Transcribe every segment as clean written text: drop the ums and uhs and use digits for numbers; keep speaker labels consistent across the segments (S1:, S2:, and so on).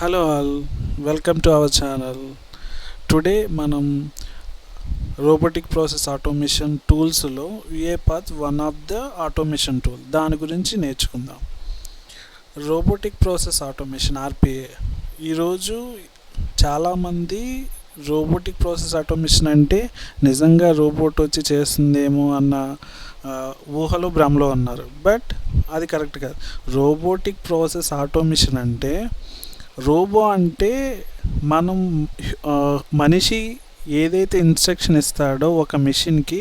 S1: Hello all, welcome to our channel. Today మనం robotic process automation టూల్స్లో UiPath one of the automation tool దాని గురించి నేర్చుకుందాం. Robotic process automation RPA. ఈరోజు చాలామంది రోబోటిక్ ప్రాసెస్ ఆటోమేషన్ అంటే నిజంగా రోబోట్ వచ్చి చేస్తుందేమో అన్న ఊహలో భ్రమలో ఉన్నారు. బట్ అది కరెక్ట్ కాదు. రోబోటిక్ ప్రాసెస్ ఆటోమేషన్ అంటే రోబో అంటే మనం మనిషి ఏదైతే ఇన్స్ట్రక్షన్ ఇస్తాడో ఒక మెషిన్కి,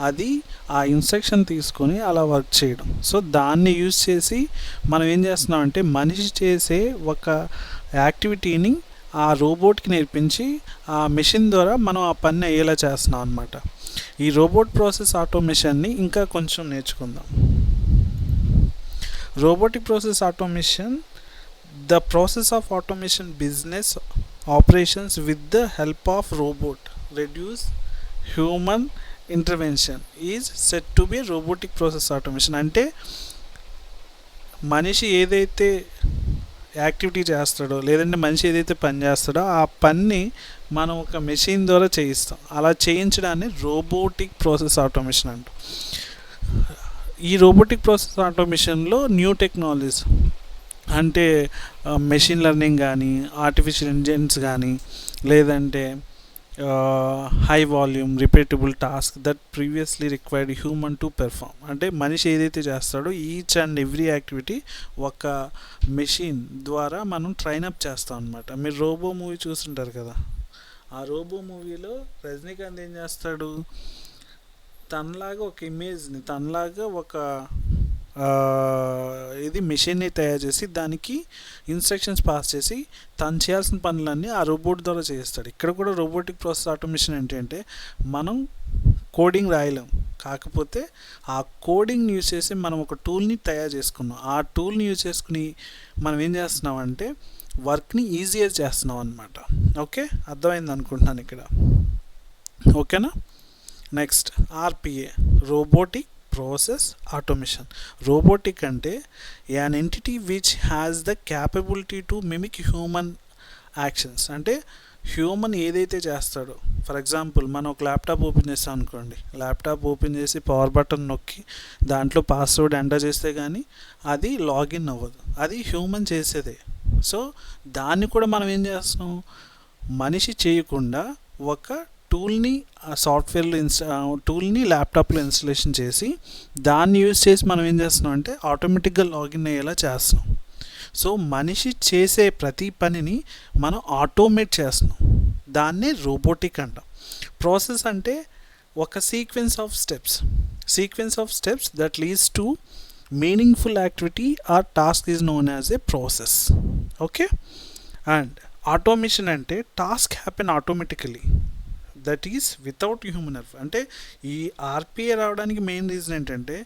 S1: అది ఆ ఇన్స్ట్రక్షన్ తీసుకొని అలా వర్క్ చేయడం. సో దాన్ని యూజ్ చేసి మనం ఏం చేస్తున్నామంటే మనిషి చేసే ఒక యాక్టివిటీని ఆ రోబోట్కి నేర్పించి ఆ మెషిన్ ద్వారా మనం ఆ పని అయ్యేలా చేస్తున్నాం అనమాట. ఈ రోబోట్ ప్రాసెస్ ఆటోమేషన్ని ఇంకా కొంచెం నేర్చుకుందాం. Robotic process automation, the process of automation business operations with the help of robot reduce human intervention is said to be robotic process automation. అంటే మనిషి ఏదైతే యాక్టివిటీ చేస్తాడో లేదంటే మనిషి ఏదైతే పని చేస్తాడో ఆ పని మనం ఒక మెషిన్ ద్వారా చేయిస్తాం. అలా చేయించడాన్ని రోబోటిక్ ప్రాసెస్ ఆటోమేషన్ అంటాం. ఈ రోబోటిక్ ప్రాసెస్ ఆటోమేషన్లో న్యూ టెక్నాలజీస్ అంటే మెషిన్ లెర్నింగ్ కానీ, ఆర్టిఫిషియల్ ఇంటెలిజెన్స్ కానీ, లేదంటే high volume repeatable task that previously required human to perform. అంటే మనిషి ఏదైతే చేస్తాడో ఈచ్ అండ్ ఎవ్రీ యాక్టివిటీ ఒక మెషిన్ ద్వారా మనం ట్రైన్ అప్ చేస్తాం అనమాట. మీరు రోబో మూవీ చూస్తుంటారు కదా, ఆ రోబో మూవీలో రజనీకాంత్ ఏం చేస్తాడు, తనలాగా ఒక ఇమేజ్ని, తనలాగా ఒక ఇది మిషన్ని తయారు చేసి దానికి ఇన్స్ట్రక్షన్స్ పాస్ చేసి తను చేయాల్సిన పనులన్నీ ఆ రోబోట్ ద్వారా చేస్తాడు. ఇక్కడ కూడా రోబోటిక్ ప్రాసెస్ ఆటోమేషన్ ఏంటంటే మనం కోడింగ్ రాయలేం, కాకపోతే ఆ కోడింగ్ని యూజ్ చేసి మనం ఒక టూల్ని తయారు చేసుకున్నాం. ఆ టూల్ని యూజ్ చేసుకుని మనం ఏం చేస్తున్నాం అంటే వర్క్ని ఈజీగా చేస్తున్నాం అనమాట. ఓకే, అర్థమైంది అనుకుంటున్నాను ఇక్కడ. ఓకేనా. Next RPA, robotic process automation. Robotic అంటే an entity which has the capability to mimic human actions. అంటే హ్యూమన్ ఏదైతే చేస్తాడో, ఫర్ ఎగ్జాంపుల్ మనం ఒక ల్యాప్టాప్ ఓపెన్ చేస్తాం అనుకోండి, ల్యాప్టాప్ ఓపెన్ చేసి పవర్ బటన్ నొక్కి దాంట్లో పాస్వర్డ్ ఎంటర్ చేస్తే కానీ అది లాగిన్ అవ్వదు, అది హ్యూమన్ చేసేదే. సో దాన్ని కూడా మనం ఏం చేస్తున్నాం, మనిషి చేయకుండా ఒక టూల్ని సాఫ్ట్వేర్లో టూల్ని ల్యాప్టాప్లో ఇన్స్టలేషన్ చేసి దాన్ని యూజ్ చేసి మనం ఏం చేస్తున్నాం అంటే ఆటోమేటిక్గా లాగిన్ అయ్యేలా చేస్తున్నాం. సో మనిషి చేసే ప్రతి పనిని మనం ఆటోమేట్ చేస్తున్నాం. దాన్నే రోబోటిక్ అంటాం. ప్రాసెస్ అంటే ఒక sequence of steps that leads to meaningful activity or task is known as a process. Okay. And automation అంటే task happen automatically, that is without human error. అంటే ఈ ఆర్పిఏ రావడానికి మెయిన్ రీజన్ ఏంటంటే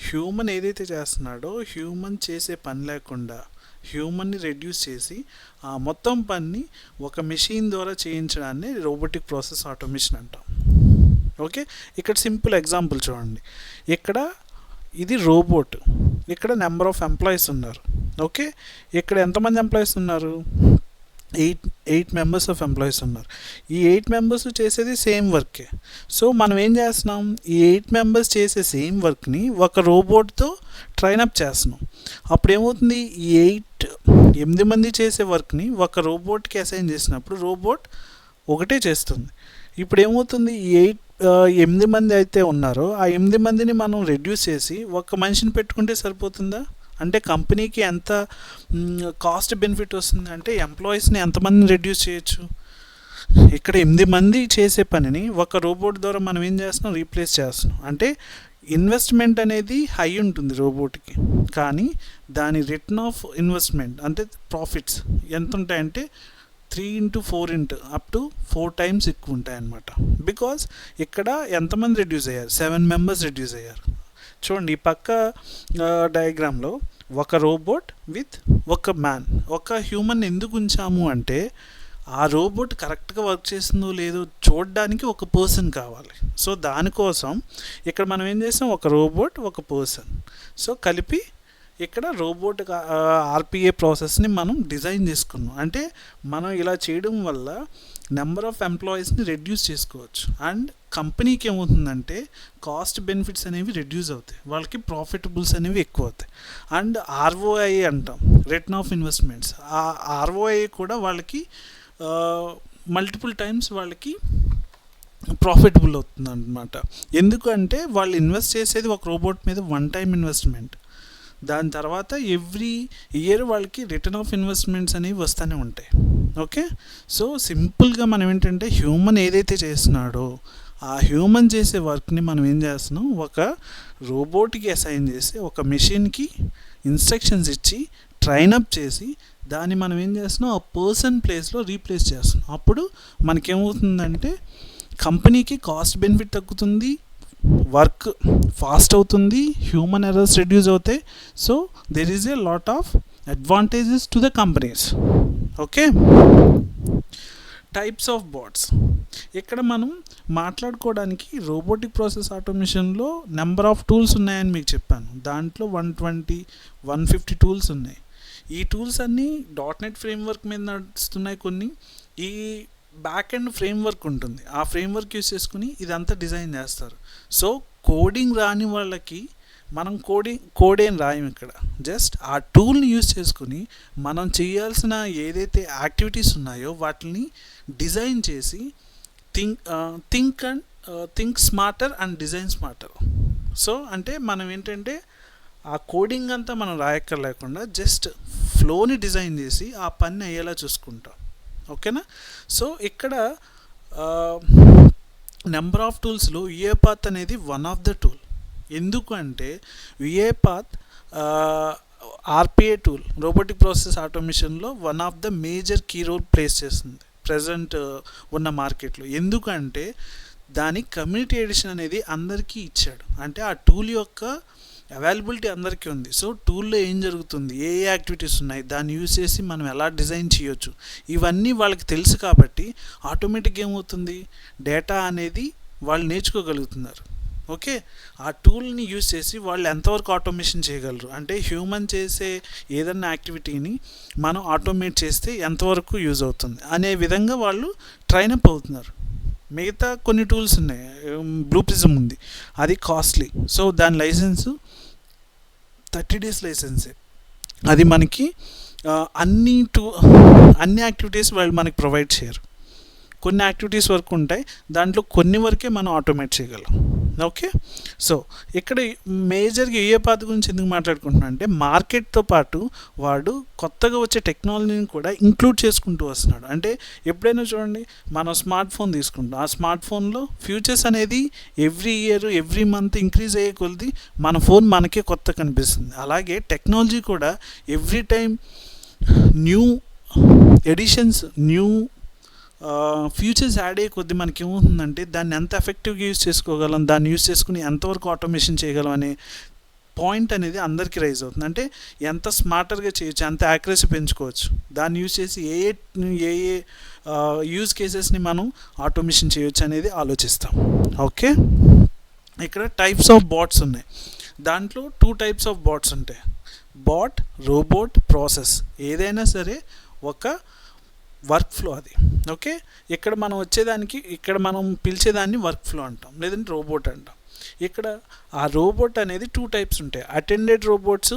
S1: human ఏదైతే చేస్తున్నాడో human చేసే పని లేకుండా హ్యూమన్ని రెడ్యూస్ చేసి ఆ మొత్తం పని ఒక మెషిన్ ద్వారా చేయించడాన్ని రోబోటిక్ ప్రాసెస్ ఆటోమేషన్ అంటాం. ఓకే, ఇక్కడ సింపుల్ ఎగ్జాంపుల్ చూడండి. ఇక్కడ ఇది రోబోట్, ఇక్కడ నెంబర్ ఆఫ్ ఎంప్లాయీస్ ఉన్నారు. ఓకే, ఇక్కడ ఎంతమంది ఎంప్లాయీస్ ఉన్నారు, ఎయిట్ మెంబర్స్ ఆఫ్ ఎంప్లాయీస్ ఉన్నారు. ఈ 8 మెంబర్స్ చేసేది సేమ్ వర్కే. సో మనం ఏం చేస్తున్నాం, ఈ 8 మెంబర్స్ చేసే సేమ్ వర్క్ని ఒక రోబోట్తో ట్రైన్ అప్ చేస్తున్నాం. అప్పుడు ఏమవుతుంది, ఈ 8 మంది చేసే వర్క్ని ఒక రోబోట్కి అసైన్ చేసినప్పుడు రోబోట్ ఒకటే చేస్తుంది. ఇప్పుడు ఏమవుతుంది, ఈ 8 మంది అయితే ఉన్నారో ఆ 8 మందిని మనం రెడ్యూస్ చేసి ఒక మనిషిని పెట్టుకుంటే సరిపోతుందా? అంటే కంపెనీకి ఎంత కాస్ట్ బెనిఫిట్ వస్తుంది, అంటే ఎంప్లాయీస్ని ఎంతమందిని రెడ్యూస్ చేయొచ్చు. ఇక్కడ 8 మంది చేసే పనిని ఒక రోబోట్ ద్వారా మనం ఏం చేస్తున్నాం, రీప్లేస్ చేస్తున్నాం. అంటే ఇన్వెస్ట్మెంట్ అనేది హై ఉంటుంది రోబోట్కి, కానీ దాని రిటర్న్ ఆఫ్ ఇన్వెస్ట్మెంట్ అంటే ప్రాఫిట్స్ ఎంత ఉంటాయంటే 3x4 అప్ టు 4 టైమ్స్ ఎక్కువ ఉంటాయి అన్నమాట. బికాజ్ ఇక్కడ ఎంతమంది రెడ్యూస్ అయ్యారు, 7 మెంబర్స్ రెడ్యూస్ అయ్యారు. చూడండి ఈ పక్క డయాగ్రామ్లో ఒక రోబోట్ విత్ ఒక మ్యాన్, ఒక హ్యూమన్ ఎందుకు ఉంచాము అంటే ఆ రోబోట్ కరెక్ట్గా వర్క్ చేస్తుందో లేదో చూడడానికి ఒక పర్సన్ కావాలి. సో దానికోసం ఇక్కడ మనం ఏం చేసాం, ఒక రోబోట్ ఒక పర్సన్, సో కలిపి ఇక్కడ రోబోట్ ఆర్పిఏ ప్రాసెస్ని మనం డిజైన్ చేసుకున్నాం. అంటే మనం ఇలా చేయడం వల్ల నెంబర్ ఆఫ్ ఎంప్లాయీస్ని రెడ్యూస్ చేసుకోవచ్చు. అండ్ కంపెనీకి ఏమవుతుందంటే కాస్ట్ బెనిఫిట్స్ అనేవి రెడ్యూస్ అవుతాయి, వాళ్ళకి ప్రాఫిటబుల్స్ అనేవి ఎక్కువ అవుతాయి. అండ్ ఆర్ఓఐ అంటాం, రిటర్న్ ఆఫ్ ఇన్వెస్ట్మెంట్స్. ఆ ఆర్ఓఐ కూడా వాళ్ళకి మల్టిపుల్ టైమ్స్ వాళ్ళకి ప్రాఫిటబుల్ అవుతుంది అనమాట. ఎందుకంటే వాళ్ళు ఇన్వెస్ట్ చేసేది ఒక రోబోట్ మీద వన్ టైం ఇన్వెస్ట్మెంట్. దాని తర్వాత ఎవ్రీ ఇయర్ వాళ్ళకి రిటర్న్ ఆఫ్ ఇన్వెస్ట్మెంట్స్ అనేవి వస్తూనే ఉంటాయి. ఓకే, సో సింపుల్గా మనం ఏంటంటే హ్యూమన్ ఏదైతే చేస్తున్నాడో ఆ హ్యూమన్ చేసే వర్క్ని మనం ఏం చేస్తున్నాం, ఒక రోబోట్కి అసైన్ చేసి ఒక మెషిన్కి ఇన్స్ట్రక్షన్స్ ఇచ్చి ట్రైనప్ చేసి దాన్ని మనం ఏం చేస్తున్నాం, ఆ పర్సన్ ప్లేస్లో రీప్లేస్ చేస్తున్నాం. అప్పుడు మనకేమవుతుందంటే కంపెనీకి కాస్ట్ బెనిఫిట్ తగ్గుతుంది, వర్క్ ఫాస్ట్ అవుతుంది, హ్యూమన్ ఎర్రర్స్ రెడ్యూస్ అవుతాయి. So there is a lot of advantages to the companies. Okay, types of bots. ఇక్కడ మనం మాట్లాడుకోవడానికి రోబోటిక్ ప్రాసెస్ ఆటోమేషన్లో నెంబర్ ఆఫ్ టూల్స్ ఉన్నాయని మీకు చెప్పాను. దాంట్లో 120, 150 టూల్స్ ఉన్నాయి. ఈ టూల్స్ అన్నీ .NET ఫ్రేమ్వర్క్ మీద నడుస్తున్నాయి. కొన్ని ఈ బ్యాక్ ఎండ్ ఫ్రేమ్వర్క్ ఉంటుంది, ఆ ఫ్రేమ్వర్క్ యూస్ చేసుకుని ఇదంతా డిజైన్ చేస్తారు. సో కోడింగ్ రాని వాళ్ళకి మనం కోడ్ ఏం రాయం ఇక్కడ, జస్ట్ ఆ టూల్ని యూస్ చేసుకుని మనం చేయాల్సిన ఏదైతే యాక్టివిటీస్ ఉన్నాయో వాటిని డిజైన్ చేసి think smarter and design smarter. So అంటే మనం ఏంటంటే ఆ కోడింగ్ అంతా మనం రాయక్కర్లేకుండా జస్ట్ ఫ్లోని డిజైన్ చేసి ఆ పని అయ్యేలా చూసుకుంటాం. ఓకేనా. సో ఇక్కడ నెంబర్ ఆఫ్ టూల్స్లో UiPath అనేది వన్ ఆఫ్ ద టూల్. ఎందుకంటే UiPath RPA tool robotic process ఆటోమేషన్లో one of the major key role plays చేస్తుంది ప్రజెంట్ ఉన్న మార్కెట్లో. ఎందుకంటే దాని కమ్యూనిటీ ఎడిషన్ అనేది అందరికీ ఇచ్చాడు, అంటే ఆ టూల్ యొక్క అవైలబిలిటీ అందరికీ ఉంది. సో టూల్లో ఏం జరుగుతుంది, ఏ యాక్టివిటీస్ ఉన్నాయి, దాన్ని యూజ్ చేసి మనం ఎలా డిజైన్ చేయొచ్చు, ఇవన్నీ వాళ్ళకి తెలుసు. కాబట్టి ఆటోమేటిక్గా ఏమవుతుంది, డేటా అనేది వాళ్ళు నేర్చుకోగలుగుతున్నారు. ఓకే, ఆ టూల్ని యూజ్ చేసి వాళ్ళు ఎంతవరకు ఆటోమేషన్ చేయగలరు, అంటే హ్యూమన్ చేసే ఏదన్నా యాక్టివిటీని మనం ఆటోమేట్ చేస్తే ఎంతవరకు యూజ్ అవుతుంది అనే విధంగా వాళ్ళు ట్రైనప్ అవుతున్నారు. మిగతా కొన్ని టూల్స్ ఉన్నాయి, బ్లూ ప్రిజం ఉంది, అది కాస్ట్లీ. సో దాని లైసెన్సు 30 days లైసెన్సే. అది మనకి అన్ని యాక్టివిటీస్ వాళ్ళు మనకి ప్రొవైడ్ చేయరు. కొన్ని యాక్టివిటీస్ వరకు ఉంటాయి, దాంట్లో కొన్ని వరకే మనం ఆటోమేట్ చేయగలం. ఓకే, సో ఇక్కడ మేజర్గా UiPath గురించి ఎందుకు మాట్లాడుకుంటున్నా అంటే మార్కెట్తో పాటు వాడు కొత్తగా వచ్చే టెక్నాలజీని కూడా ఇంక్లూడ్ చేసుకుంటూ వస్తున్నాడు. అంటే ఎప్పుడైనా చూడండి, మనం స్మార్ట్ ఫోన్ తీసుకుంటాం, ఆ స్మార్ట్ ఫోన్లో ఫ్యూచర్స్ అనేది every year every month increase అయ్యే కొలది మన ఫోన్ మనకే కొత్త కనిపిస్తుంది. అలాగే టెక్నాలజీ కూడా every time new editions, new features add అయ్యే కొద్దీ మనకి ఏమవుతుందంటే దాన్ని ఎంత ఎఫెక్టివ్గా యూజ్ చేసుకోగలం, దాన్ని యూజ్ చేసుకుని ఎంతవరకు ఆటోమేషన్ చేయగలం అనే పాయింట్ అనేది అందరికీ రైజ్ అవుతుంది. అంటే ఎంత స్మార్టర్గా చేయొచ్చు, ఎంత యాక్యురసీ పెంచుకోవచ్చు, దాన్ని యూజ్ చేసి ఏ యూజ్ కేసెస్ని మనం ఆటోమేషన్ చేయొచ్చు అనేది ఆలోచిస్తాం. ఓకే, ఇక్కడ టైప్స్ ఆఫ్ బాట్స్ ఉన్నాయి. దాంట్లో 2 types ఆఫ్ బాట్స్ ఉంటాయి, బాట్, రోబోట్, ప్రాసెస్. ఏదైనా సరే ఒక వర్క్ ఫ్లో అది. ఓకే, ఇక్కడ మనం పిలిచేదాన్ని వర్క్ ఫ్లో అంటాం, లేదంటే రోబోట్ అంటాం. ఇక్కడ ఆ రోబోట్ అనేది 2 types ఉంటాయి, attended robots,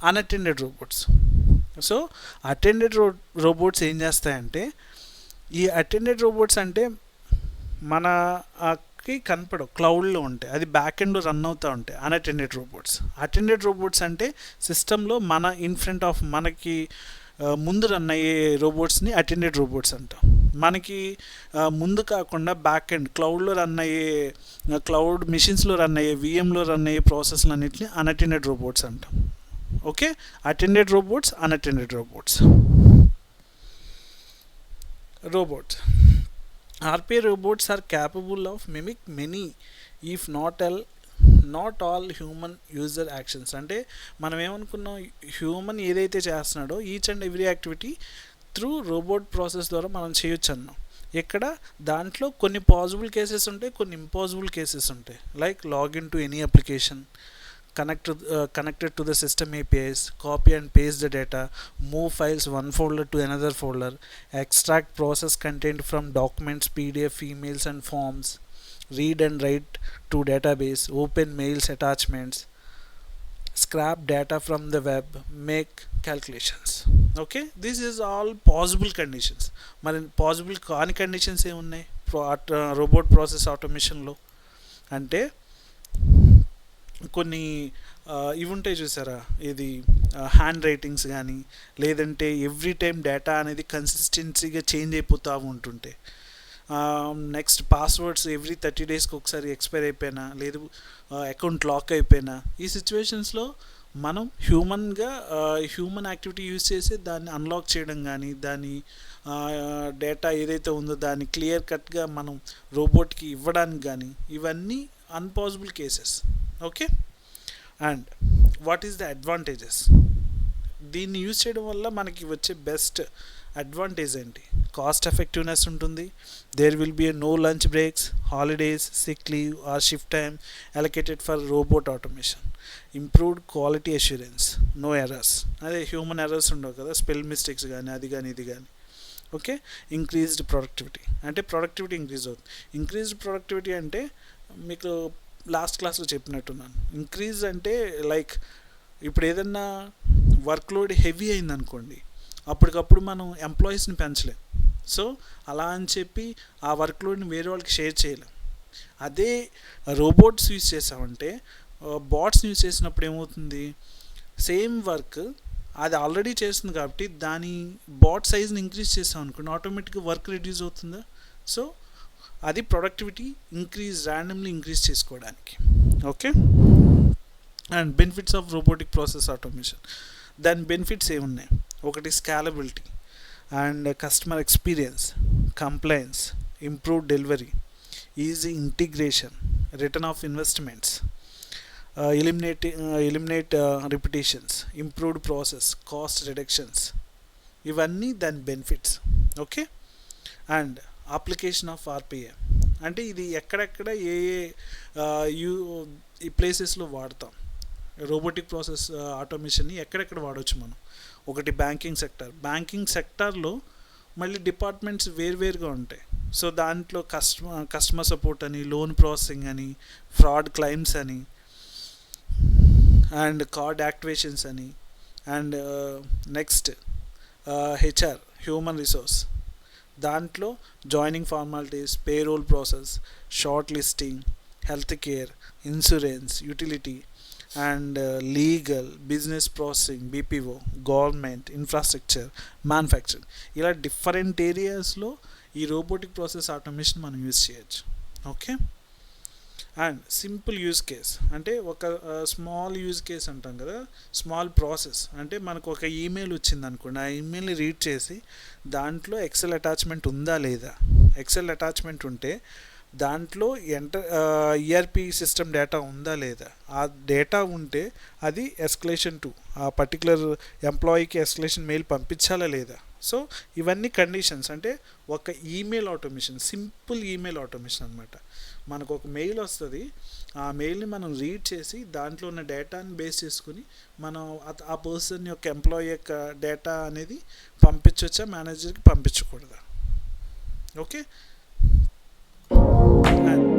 S1: unattended robots. So attended robots ఏం చేస్తాయంటే, ఈ అటెండెడ్ రోబోట్స్ అంటే మనకి కనపడవు, క్లౌడ్లో ఉంటాయి, అది బ్యాక్ ఎండ్లో రన్ అవుతూ ఉంటాయి అన్అటెండెడ్ రోబోట్స్. అటెండెడ్ రోబోట్స్ అంటే సిస్టంలో మన ఇన్ఫ్రంట్ ఆఫ్ మనకి ముందు రన్ అయ్యే రోబోట్స్ని అటెండెడ్ రోబోట్స్ అంటాం. మనకి ముందు కాకుండా బ్యాక్ ఎండ్ క్లౌడ్లో రన్ అయ్యే, క్లౌడ్ మిషన్స్లో రన్ అయ్యే, VMలో రన్ అయ్యే ప్రాసెస్లు అన్నింటినీ అన్అటెండెడ్ రోబోట్స్ అంటాం. Okay, attended robots, unattended robots. Robots RPA robots are capable of mimic many, if not all human user actions. అంటే మనం ఏమనుకున్నాం, హ్యూమన్ ఏదైతే చేస్తున్నాడో each and every activity through robot process ద్వారా మనం చేయొచ్చు అన్నాం. ఇక్కడ దాంట్లో కొన్ని పాసిబుల్ కేసెస్ ఉంటాయి, కొన్ని ఇంపాసిబుల్ కేసెస్ ఉంటాయి. Like login to any application, connected to the system APIs, copy and paste the data, move files one folder to another folder, extract process content from documents, PDF, emails and forms, read and write to database, open mails, attachments, scrap data from the web, make calculations. Okay, this is all possible conditions. మరి possible కాని conditions ఏమున్నాయి robot process ఆటోమేషన్లో అంటే కొన్ని ఇవి ఉంటాయి చూసారా, ఇది hand writings కానీ లేదంటే ఎవ్రీ టైం డేటా అనేది కన్సిస్టెన్సీగా చేంజ్ అయిపోతూ ఉంటుంటే, నెక్స్ట్ పాస్వర్డ్స్ ఎవ్రీ 30 డేస్కి ఒకసారి ఎక్స్పైర్ అయిపోయినా, లేదు అకౌంట్ లాక్ అయిపోయినా, ఈ సిచ్యువేషన్స్లో మనం హ్యూమన్ యాక్టివిటీ యూజ్ చేసి దాన్ని అన్లాక్ చేయడం కానీ, దాని డేటా ఏదైతే ఉందో దాన్ని క్లియర్ కట్గా మనం రోబోట్కి ఇవ్వడానికి కానీ, ఇవన్నీ impossible cases. Okay, and what is the advantages? దీన్ని యూజ్ చేయడం వల్ల మనకి వచ్చే బెస్ట్ అడ్వాంటేజ్ ఏంటి? కాస్ట్ ఎఫెక్టివ్నెస్ ఉంటుంది. There will be no lunch breaks, holidays, sick leave or shift time allocated for robot automation. Improved quality assurance, no errors, అదే human errors ఉండవు కదా, స్పెల్ మిస్టేక్స్ కానీ అది కానీ ఇది కానీ. ఓకే, ఇంక్రీజ్డ్ ప్రొడక్టివిటీ, అంటే ప్రొడక్టివిటీ ఇంక్రీజ్ అవుతుంది. ఇంక్రీజ్డ్ ప్రొడక్టివిటీ అంటే మీకు లాస్ట్ క్లాస్లో చెప్పినట్టున్నాను. ఇంక్రీజ్ అంటే లైక్ ఇప్పుడు ఏదన్నా వర్క్లోడ్ హెవీ అయిందనుకోండి, అప్పటికప్పుడు మనం ఎంప్లాయీస్ని పెంచలేం. సో అలా అని చెప్పి ఆ వర్క్లోడ్ని వేరే వాళ్ళకి షేర్ చేయలేం. అదే రోబోట్స్ యూజ్ చేసామంటే, బాట్స్ యూజ్ చేసినప్పుడు ఏమవుతుంది, సేమ్ వర్క్ అది ఆల్రెడీ చేస్తుంది కాబట్టి దాని బాట్ సైజ్ని ఇంక్రీజ్ చేసాం అనుకోండి, ఆటోమేటిక్గా వర్క్ రిడ్యూస్ అవుతుందా. సో అది ప్రొడక్టివిటీ ర్యాండమ్లీ ఇంక్రీజ్ చేసుకోవడానికి. Okay, and benefits of robotic process automation. దాని బెనిఫిట్స్ ఏమున్నాయి? ఒకటి scalability and customer experience, compliance, improved delivery, easy integration, return of investments, eliminate repetitions, improved process, cost reductions. ఇవన్నీ దాని benefits. Okay, and application of RPA అంటే ఇది ఎక్కడెక్కడ ఏ ఈ ప్లేసెస్లో వాడతాం రోబోటిక్ ప్రాసెస్ ఆటోమేషన్ని, ఎక్కడెక్కడ వాడవచ్చు మనం. ఒకటి బ్యాంకింగ్ సెక్టార్లో మళ్ళీ డిపార్ట్మెంట్స్ వేరువేరుగా ఉంటాయి. సో దాంట్లో కస్టమర్ సపోర్ట్ అని, లోన్ ప్రాసెసింగ్ అని, ఫ్రాడ్ క్లైమ్స్ అని, అండ్ కార్డ్ యాక్టివేషన్స్ అని, and next HR human resource, దాంట్లో joining formalities, payroll process, shortlisting, health care, insurance, utility and legal, business processing, BPO, government, infrastructure, manufacturing, ఇలా different ఏరియాస్లో ఈ robotic process automation మనం use చేయొచ్చు. Okay, and simple use case అంటే ఒక small use case అంటాం కదా, small process అంటే మనకు ఒక ఈమెయిల్ వచ్చింది అనుకోండి, ఆ ఈమెయిల్ని రీడ్ చేసి దాంట్లో ఎక్సెల్ అటాచ్మెంట్ ఉందా లేదా, ఎక్సెల్ అటాచ్మెంట్ ఉంటే దాంట్లో ఈఆర్పి సిస్టమ్ డేటా ఉందా లేదా, ఆ డేటా ఉంటే అది ఎస్కలేషన్ టు ఆ పర్టికులర్ ఎంప్లాయీకి ఎస్కలేషన్ మెయిల్ పంపించాలా లేదా. సో ఇవన్నీ కండిషన్స్. అంటే ఒక email automation, simple email automation అనమాట. మనకు ఒక మెయిల్ వస్తుంది, ఆ మెయిల్ని మనం రీడ్ చేసి దాంట్లో ఉన్న డేటాని బేస్ చేసుకుని మనం ఆ పర్సన్ యొక్క ఎంప్లాయీ యొక్క డేటా అనేది పంపించవచ్చా, మేనేజర్కి పంపించకూడదా. Okay, and